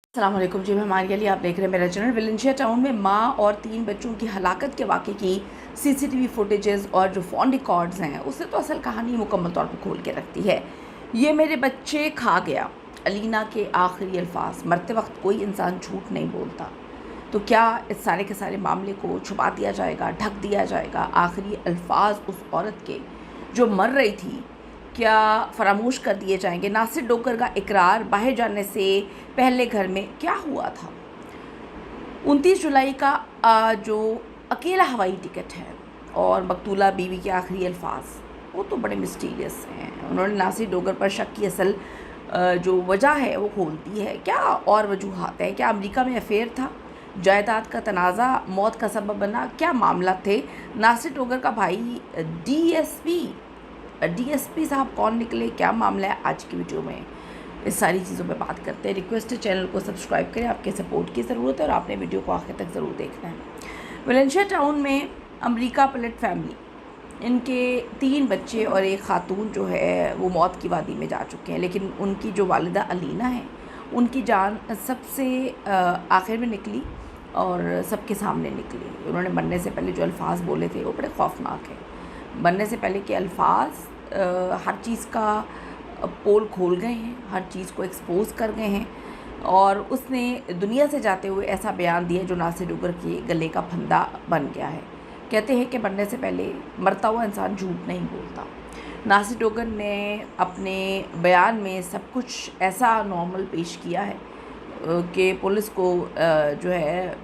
अस्सलाम वालेकुम जी, मैं हमारे लिए आप देख रहे हैं मेरा चैनल। वेलेंशिया टाउन में माँ और 3 बच्चों की हलाकत के वाक़े की सीसीटीवी फुटेजेस और जो फ़ोन रिकॉर्ड्स हैं उससे तो असल कहानी मुकम्मल तौर पर खोल के रखती है। ये मेरे बच्चे खा गया, अलीना के आखिरी अल्फाज। मरते वक्त कोई इंसान झूठ नहीं बोलता, तो क्या इस सारे के सारे मामले को छुपा दिया जाएगा, ढक दिया जाएगा? आखिरी अल्फाज उस औरत के जो मर रही थी क्या फरामोश कर दिए जाएंगे? नासिर डोकर का इकरार बाहर जाने से पहले घर में क्या हुआ था? 29 जुलाई का जो अकेला हवाई टिकट है और मकतूला बीवी के आखिरी अल्फाज, वो तो बड़े मिस्टीरियस हैं। उन्होंने नासिर डोगर पर शक की असल जो वजह है वो खोलती है। क्या और वजूहात हैं? क्या अमेरिका में अफेयर था? जायदाद का तनाज़ा मौत का सबब बना? क्या मामला थे? नासिर डोगर का भाई डीएसपी साहब कौन निकले? क्या मामला है? आज की वीडियो में इस सारी चीज़ों पे बात करते हैं। रिक्वेस्ट है चैनल को सब्सक्राइब करें, आपके सपोर्ट की ज़रूरत है और आपने वीडियो को आखिर तक ज़रूर देखना है। वेलेंशिया टाउन में अमेरिका पलट फैमिली, इनके 3 बच्चे और एक खातून जो है वो मौत की वादी में जा चुके हैं, लेकिन उनकी जो वालिदा अलीना है उनकी जान सबसे आखिर में निकली और सबके सामने निकली। उन्होंने मरने से पहले जो अल्फाज बोले थे वो बड़े खौफनाक हैं। बनने से पहले के अल्फाज हर चीज़ का पोल खोल गए हैं, हर चीज़ को एक्सपोज कर गए हैं और उसने दुनिया से जाते हुए ऐसा बयान दिया जो नासिर डोगर के गले का फंदा बन गया है। कहते हैं कि मरने से पहले मरता हुआ इंसान झूठ नहीं बोलता। नासिर डोगर ने अपने बयान में सब कुछ ऐसा नॉर्मल पेश किया है कि पुलिस को जो है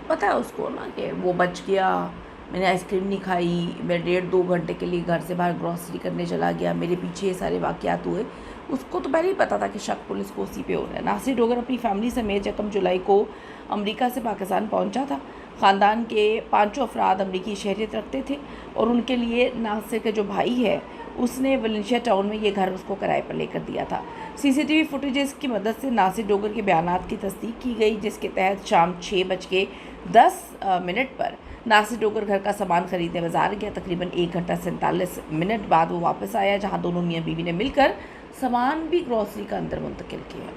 पता है उसको ना कि वो बच गया, मैंने आइसक्रीम नहीं खाई, मैं 1.5-2 घंटे के लिए घर से बाहर ग्रॉसरी करने चला गया, मेरे पीछे ये सारे वाक़यात हुए। उसको तो पहले ही पता था कि शक पुलिस को उसी पे हो रहा है। नासिर डोगर अपनी फैमिली समेत 1 जुलाई को अमेरिका से पाकिस्तान पहुंचा था। ख़ानदान के 5 अफराद अमरीकी शहरियत रखते थे और उनके लिए नासिर का जो भाई है उसने वेलेंशिया टाउन में ये घर उसको किराए पर लेकर दिया था। सीसीटीवी फुटेजेस की मदद से नासिर डोगर के बयानात की तस्दीक की गई, जिसके तहत शाम 6:10 पर नासिर डोगर घर का सामान खरीदने बाजार गया। तकरीबन 1 घंटा 47 मिनट बाद वो वापस आया, जहां दोनों मियाँ बीवी ने मिलकर सामान भी ग्रॉसरी का अंदर मुंतकिल किया।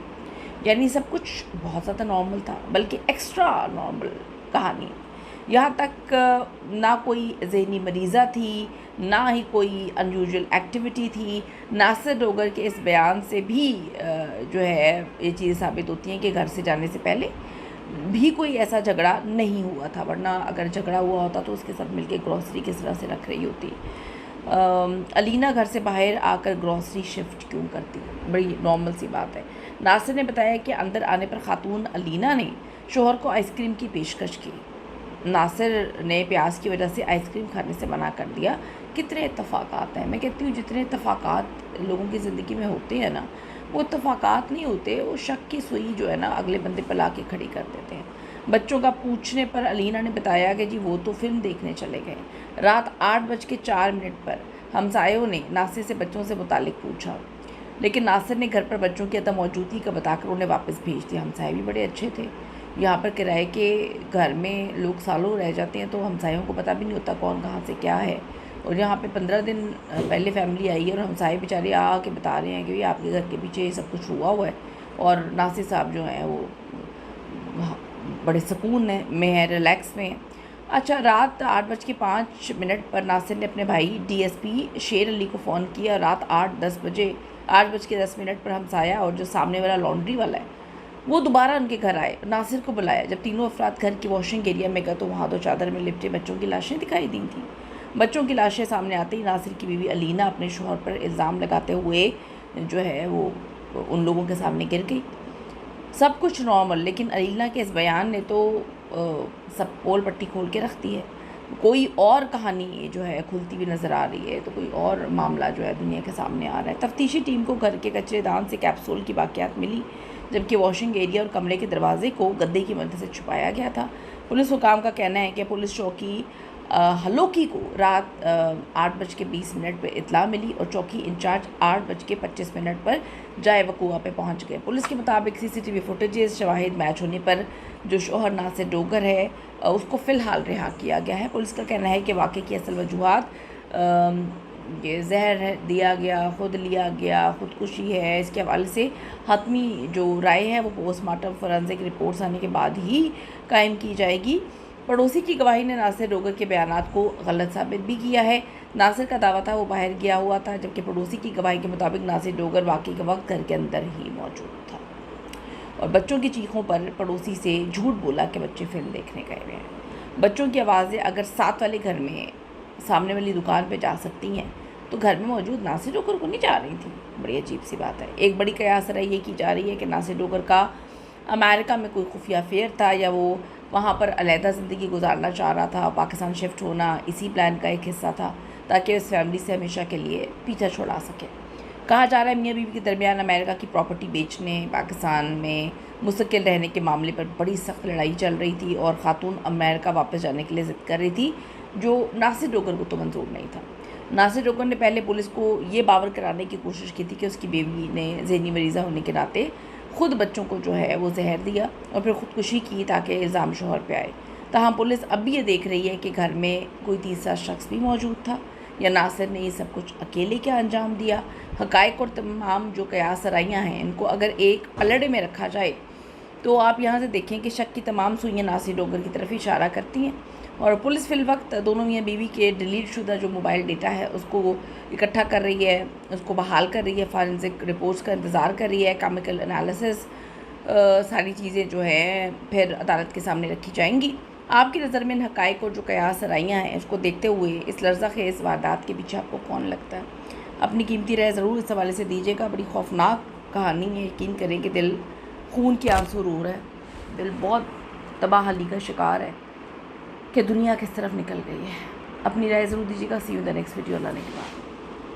यानी सब कुछ बहुत ज़्यादा नॉर्मल था, बल्कि एक्स्ट्रा नॉर्मल कहानी। यहाँ तक ना कोई जहनी मरीज़ा थी, ना ही कोई अनयूजुअल एक्टिविटी थी। नासिर डोगर के इस बयान से भी जो है ये चीज़ें साबित होती हैं कि घर से जाने से पहले भी कोई ऐसा झगड़ा नहीं हुआ था, वरना अगर झगड़ा हुआ होता तो उसके साथ मिलके ग्रॉसरी किस तरह से रख रही होती। अलीना घर से बाहर आकर ग्रॉसरी शिफ्ट क्यों करती? बड़ी नॉर्मल सी बात है। नासिर ने बताया कि अंदर आने पर खातून अलीना ने शोहर को आइसक्रीम की पेशकश की। नासिर ने प्यास की वजह से आइसक्रीम खाने से मना कर दिया। कितने इत्तफाकात हैं। मैं कहती हूँ जितने इत्तफाकात लोगों की ज़िंदगी में होते हैं ना, वो इत्तफाकात नहीं होते, वो शक की सुई जो है ना अगले बंदे पर ला के खड़ी कर देते हैं। बच्चों का पूछने पर अलीना ने बताया कि जी वो तो फिल्म देखने चले गए। रात 8:04 पर हमसायों ने नासिर से बच्चों से मुतालिक पूछा, लेकिन नासिर ने घर पर बच्चों की अदम मौजूदगी का बताकर उन्हें वापस भेज दिया। हमसाये भी बड़े अच्छे थे। यहाँ पर किराए के घर में लोग सालों रह जाते हैं तो हमसायों को पता भी नहीं होता कौन कहाँ से क्या है। और यहाँ पे 15 दिन पहले फैमिली आई है और हमसाये बेचारे आके बता रहे हैं कि भाई आपके घर के पीछे सब कुछ हुआ है। और नासिर साहब जो हैं वो बड़े सुकून में है, रिलैक्स में। अच्छा, रात 8:05 पर नासिर ने अपने भाई डीएसपी शेर अली को फ़ोन किया। रात 8:10 पर हमसाया और जो सामने वाला लॉन्ड्री वाला है वो दोबारा उनके घर आए, नासिर को बुलाया। जब तीनों अफराद घर की वॉशिंग एरिया में गए तो वहाँ तो चादर में लिपटे बच्चों की लाशें दिखाई दी थी। बच्चों की लाशें सामने आते ही नासिर की बीवी अलीना अपने शोहर पर इल्ज़ाम लगाते हुए जो है वो उन लोगों के सामने गिर गई। सब कुछ नॉर्मल, लेकिन अलीना के इस बयान ने तो सब पोल पट्टी खोल के रख दी है। कोई और कहानी जो है खुलती हुई नज़र आ रही है, तो कोई और मामला जो है दुनिया के सामने आ रहा है। तफ्तीशी टीम को घर के कचरेदान से कैप्सूल की बाक़ियात मिली, जबकि वॉशिंग एरिया और कमरे के दरवाजे को गद्दे की मदद से छुपाया गया था। पुलिस हुकाम का कहना है कि पुलिस चौकी हलोकी को रात 8:20 पर इत्तला मिली और चौकी इंचार्ज 8:25 पर जाए वकूआ पे पहुंच गए। पुलिस के मुताबिक सीसीटीवी फुटेजेस शवाहिद मैच होने पर जो शोहर नासिर डोगर है उसको फ़िलहाल रिहा किया गया है। पुलिस का कहना है कि वाक़े की असल वजूहात ये जहर है दिया गया, खुद लिया गया, खुदकुशी है, इसके हवाले से हतमी जो राय है वो पोस्टमार्टम फोरेंसिक रिपोर्ट्स आने के बाद ही कायम की जाएगी। पड़ोसी की गवाही ने नासिर डोगर के बयानात को गलत साबित भी किया है। नासिर का दावा था वो बाहर गया हुआ था, जबकि पड़ोसी की गवाही के मुताबिक नासिर डोगर वाकई के वक्त घर के अंदर ही मौजूद था और बच्चों की चीखों पर पड़ोसी से झूठ बोला कि बच्चे फिल्म देखने गए हुए हैं। बच्चों की आवाज़ें अगर साथ वाले घर में सामने वाली दुकान पे जा सकती हैं तो घर में मौजूद नासिर डोगर को नहीं जा रही थी। बड़ी अजीब सी बात है। एक बड़ी कयास राय ये की जा रही है कि नासिर डोगर का अमेरिका में कोई खुफिया अफेयर था या वो वहाँ पर अलहदा ज़िंदगी गुजारना चाह रहा था। पाकिस्तान शिफ्ट होना इसी प्लान का एक हिस्सा था ताकि उस फैमिली से हमेशा के लिए पीछा छुड़ा सके। कहा जा रहा है मियाँ बीवी के दरमियान अमेरिका की प्रॉपर्टी बेचने, पाकिस्तान में मुस्तकिल रहने के मामले पर बड़ी सख्त लड़ाई चल रही थी और ख़ातून अमेरिका वापस जाने के लिए ज़िद कर रही थी, जो नासिर डोगर को तो मंजूर नहीं था। नासिर डोगर ने पहले पुलिस को ये बावर कराने की कोशिश की थी कि उसकी बीवी ने ज़हनी मरीज़ा होने के नाते खुद बच्चों को जो है वो जहर दिया और फिर ख़ुदकुशी की ताकि इल्ज़ाम शोहर पे आए। ताहम पुलिस अब भी ये देख रही है कि घर में कोई तीसरा शख्स भी मौजूद था या नासिर ने ये सब कुछ अकेले क्या अंजाम दिया। हक़ाइक़ और तमाम जो कयास राइयाँ हैं इनको अगर एक पलड़े में रखा जाए तो आप यहाँ से देखें कि शक की तमाम सुइयाँ नासिर डोगर की तरफ इशारा करती हैं और पुलिस फ़िलवक्त दोनों मियाँ बीवी के डिलीट शुदा जो मोबाइल डेटा है उसको इकट्ठा कर रही है, उसको बहाल कर रही है, फॉरेंसिक रिपोर्ट्स का इंतज़ार कर रही है, केमिकल एनालिसिस सारी चीज़ें जो हैं फिर अदालत के सामने रखी जाएंगी। आपकी नज़र में इन हक़ाइक़ और जो कयास राइयाँ हैं इसको देखते हुए इस लर्ज़ाखेज़ वारदात के पीछे आपको कौन लगता है? अपनी कीमती राय ज़रूर इस हवाले से दीजिएगा। बड़ी खौफनाक कहानी है, यकीन करें कि दिल खून के आंसू रो रहा है। दिल बहुत तबाहली का शिकार है कि दुनिया किस तरफ निकल गई है। अपनी राय ज़रूर दीजिएगा। See you in the next video. अल्लाह ने के बाद।